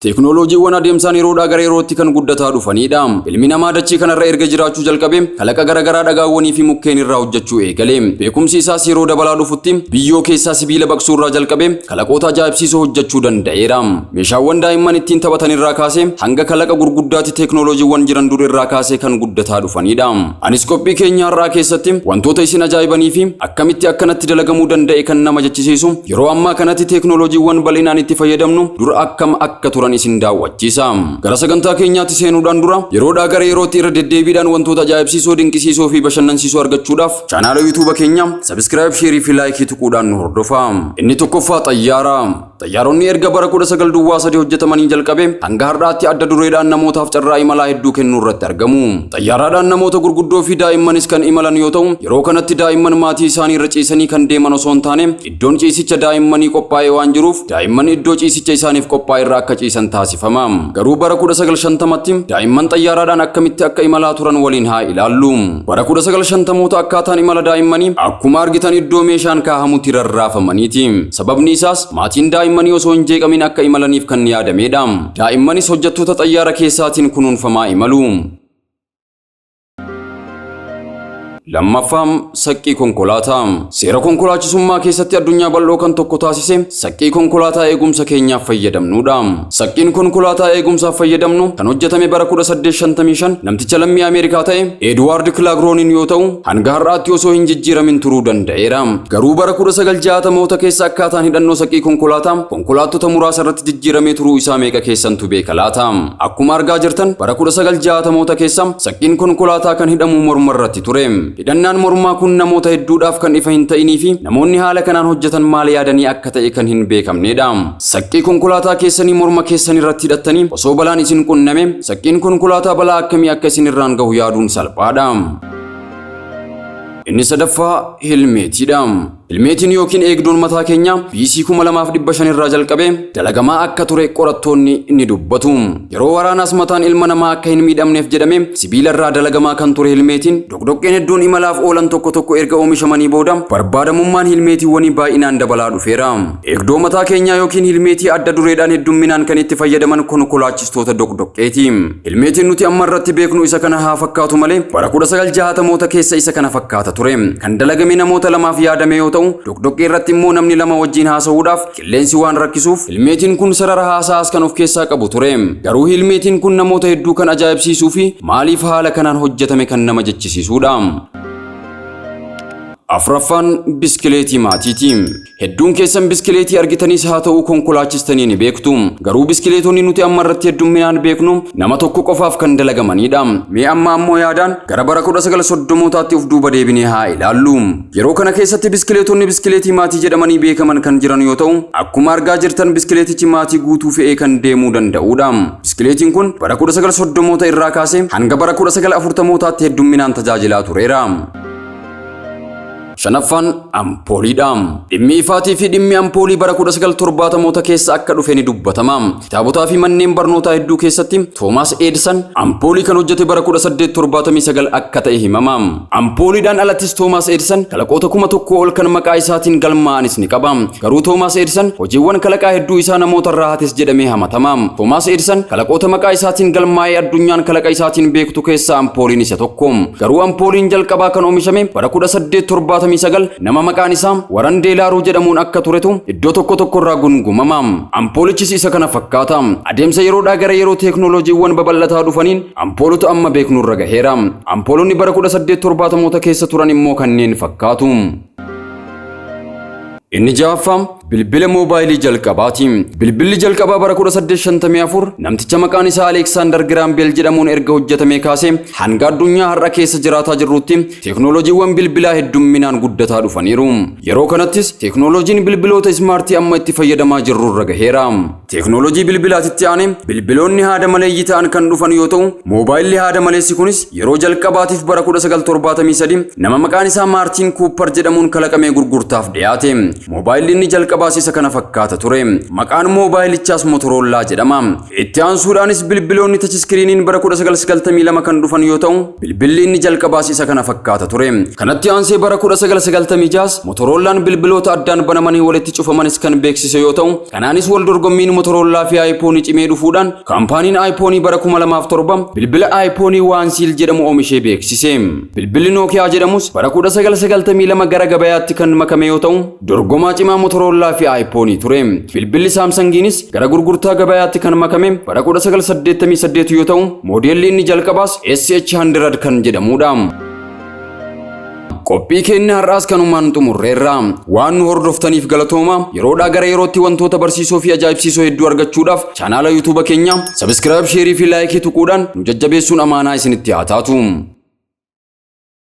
Teknooloojiiwwan adeemsaan yeroodhaa gara yerootti kan guddataa dhufanidha. Ilmi namaa dachee kanarra erga jiraachuu jalqabee kalaqa garaagaraa dhagaawwanii fi mukkeen irraa hojjechuu eegale. Beekumsi isaas yeroo dabalaa dhufutti biyyoo keessaa sibiila baqsuu irraa jalqabee kalaqoota ajaa'ibsiisoo hojjechuu danda'eera. Meeshaawwan daa'imman ittiin taphatan irraa kaasee hanga kalaqa gurguddaatti teknooloojiiwwan jiran dur irraa kaasee kan guddataa dhufanidha. Anis qophii keenya har'aa keessatti wantoota isin ajaa'ibanii fi akkamitti akkanatti dalagamuu danda'e kan nama jechisiisu yeroo ammaa kanatti teknooloojiiwwan bal'inaan itti fayyadamnu dur akkam akka turan isin daawwachiisa. Gara sagantaa keenyaatti seenuudhaan dura yeroodhaa gara yerootti irra deddeebiidhaan wantoota ajaa'ibsiisoo, dinqisiisoo fi bashannansiisoo argachuudhaaf chaanaala YouTube keenya subscribe, share fi like tuquudhaan nu hordofaa. Inni tokkoffaa xayyaara. Xayyaaronni erga bara 1923 hojjetamanii jalqabee hanga har'aatti adda dureedhaan namootaaf carraa imalaa hedduu kennuu irratti argamu. Xayyaaraadhaan namoota gurguddoo fi daa'immanis kan imalan yoo ta'u, yeroo kanatti daa'imman maatii isaanii irra ciisanii kan deeman osoo hin taane iddoon ciisicha daa'immanii qophaa'ee waan jiruuf daa'imman iddoo ciisicha isaaniif qophaa'e irraa akka ciisan taasifama. Garuu bara 1950tti daa'imman xayyaaraadhaan akkamitti akka imalaa turan waliin haa ilaallu. Bara 1950moota akkaataan imala daa'immanii akkuma argitan iddoo meeshaan kaahamutti rarraafamaniiti. Sababni isaas maatiin daa'imman osoo hin jeeqamin akka imalaniif kan yaadamedha. Daa'immanis hojjettoota xayyaara keessaatiin kunuunfamaa imalu. Lammaffaan saqqii konkolaataa. Seera konkolaachisummaa keessatti addunyaa bal'oo kan tokko taasise saqqii konkolaataa eegumsa keenyaaf fayyadamnudha. Saqqiin konkolaataa eegumsaaf fayyadamnu kan hojjetame bara 1855 namticha lammii Ameerikaa ta'e Edward Clagroonin yoo ta'u, hanga har'aatti osoo hin jijjiiramin turuu danda'eera. Garuu bara 1960moota keessa akkaataan hidhannoo saqqii konkolaattota muraasa irratti jijjiiramee turuu isaa meeqa keessantu beeka laata? Akkuma argaa jirtan bara 1960moota keessa saqqiin konkolaataa kan hidhamu morma irratti ture. Hidhannaan mormaa kun namoota hedduudhaaf kan ifa hin ta'inii fi namoonni haala kanaan hojjetan maal yaadanii akka ta'e kan hin beekamnedha. Saqqii konkolaataa keessanii morma keessan irratti hidhattanii osoo balaan isin qunname saqqiin konkolaataa balaa akkamii akka isin irraan gahu yaaduun salphaadha. Inni sadaffaa helmeetiidha. Helmeetiin yookiin eegduun mataa keenya BC 2500 irraa jalqabee dalagamaa akka ture qorattoonni ni dubbatu. Yeroo waraanaas mataan ilma namaa akka hin miidhamneef jedhamee sibiila irraa dalagamaa kan ture helmeetiin doqdoqqeen hedduun imalaaf oolan tokko erga oomishamanii booda barbaadamummaan helmeetiiwwanii baay'inaan dabalaa dhufeera. Eegdoo mataa keenyaa yookiin helmeetii adda dureedhaan heddumminaan kan itti fayyadaman konkolaachistoota doqdoqqeeti. Helmeetiin nuti amma irratti beeknu isa kana haa fakkaatu malee bara 1960moota keessa isa kana fakkaata ture. Kan dalagame namoota lamaaf yaadame yoo doqdoqqee irratti immoo namni lama wajjin haasa'uudhaaf qilleensi waan rakkisuuf helmeetiin kun sarara haasaas kan of keessaa qabu ture. Garuu helmeetiin kun namoota hedduu kan ajaa'ibsiisuu fi maaliif haala kanaan hojjetame kan nama jechisiisudha. Afraffaan biskileetii maatiiti. Hedduun keessan biskileetii argitanis haa ta'u konkolaachistanii ni beektu. Garuu biskileetonni nuti amma irratti heddumminaan beeknu nama tokko qofaaf kan dalagamanidha. Mee amma ammoo yaadaan gara bara 1930mootaatti of duuba deebinee haa ilaallu. Yeroo kana keessatti biskileetonni biskileetii maatii jedhamanii beekaman kan jiran yoo ta'u, akkuma argaa jirtan biskileetichi maatii guutuu fe'ee kan deemuu danda'udha. Biskileetiin kun bara 1930moota irraa kaasee hanga bara 1940mootaatti heddumminaan tajaajilaa tureera. Shanaffaan ampooliidha. Dhimmi ifaatii fi dhimmi ampoolii bara 1970moota keessa akka dhufe ni dubbatama. Kitaabotaa fi manneen barnootaa hedduu keessatti Toomaas Edison ampoolii kan hojjete bara 1879 akka ta'e himama. Ampooliidhaan alattis Toomaas Edison kalaqoota 1000 ol kan maqaa isaatiin galmaa'anis ni qaba. Garuu Toomaas Edison hojiiwwan kalaqaa hedduu isaa namoota irraa hates jedhamee hamatama. Toomaas Edison kalaqoota maqaa isaatiin galmaa'ee addunyaan kalaqa isaatiin beektu keessaa ampooliin isa tokko. Garuu ampooliin jalqabaa kan oomishame bara 1870 nama maqaan isaa Waran Deelaaruu jedhamuun akka turetu iddoo tokko irraa gungumama. Ampoolichis isa kana fakkaata. Adeemsa yeroodhaa gara yeroo teknooloojiiwwan babal'ataa dhufaniin ampoolota amma beeknu irra gaheera. Ampoolonni bara 1870moota keessa turan immoo kanneen fakkaatu. Inni ja'affaa bilbila moobaayilii jalqabaati. Bilbilli jalqabaa bara 1854 namticha maqaan isaa Alexander Graham Bell jedhamuun erga hojjetamee kaasee hanga addunyaa har'a keessa jiraataa jirrutti teknooloojiiwwan bilbilaa heddumminaan guddataa dhufaniiru. Yeroo kanattis teknooloojiin bilbiloota ismaartii amma itti fayyadamaa jirru irra gaheera. Teknooloojii bilbilaatitti aanee bilbiloonni haada maleeyyii ta'an kan dhufan yoo ta'u, moobaayilli haada maleessi kunis yeroo jalqabaatiif bara 1973 nama maqaan isaa Maartiin Kuuppar jedhamuun kalaqamee gurgurtaaf dhiyaate. Moobaayilli inni jalqabaa isa kana fakkaata ture. Maqaan moobaayilichaas Motoroolaa jedhama. Itti Itti aansuudhaanis bilbiloonni touch screeniin bara 1992 kan dhufan yoo ta'u, bilbilli inni jalqabaas isa kana fakkaata ture. Kanatti aansee bara 1996 Motorollaan bilbiloota addaan banamanii walitti cufamanis kan beeksise yoo ta'u, kanaanis wal dorgommiin Motorollaa fi iPhone cimee dhufuudhaan kaampaaniin iPhone bara 2007 bilbila iPhone One Seal jedhamu oomishee beeksise. Bilbilli Nokia jedhamus bara 1992 gara gabayaatti kan makame yoo ta'u, dorgomaa cimaa Motorollaa fi iPhone ture. Bilbilli Samsungiinis gara gurgurtaa gabayaatti kan makame bara 1988 yoo ta'u, moodelli inni jalqabaas SH100 kan jedhamudha. Qophii keenya har'aas kanumaan xumurreerra. Waan nu hordoftaniif galatooma. Yeroodhaa gara yerootti wantoota barsiisoo fi ajaa'ibsiisoo hedduu argachuudhaaf chaanaala YouTube keenya subscribe, share fi like tuquudhaan nu jajjabeessuun amaanaa isinitti haa taatu.